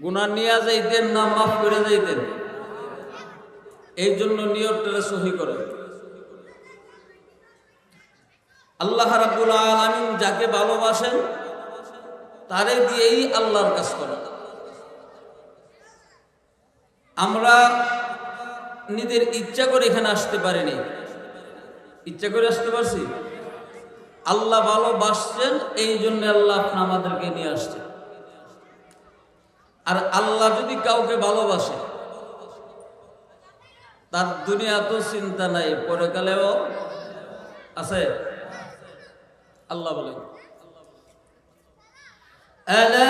গুনাহ নিয়ে যাইতেন না মাফ করে যাইতেন? এই জন্য নিয়তটা সহি করেন। আল্লাহ রাব্বুল আলামিন যাকে ভালোবাসেন তারে দিয়েই আল্লাহর কাজ করেন। আমরা নিজের ইচ্ছা করে এখানে আসতে পারিনি, ইচ্ছা করে আসতে পারছি? আল্লাহ ভালোবাসছেন, এই জন্য আল্লাহ আমাদেরকে নিয়ে আসছেন। আর আল্লাহ যদি কাউকে ভালোবাসে তার দুনিয়া তো চিন্তা নাই, পরকালেও আছে। আল্লাহ বলেন, আলা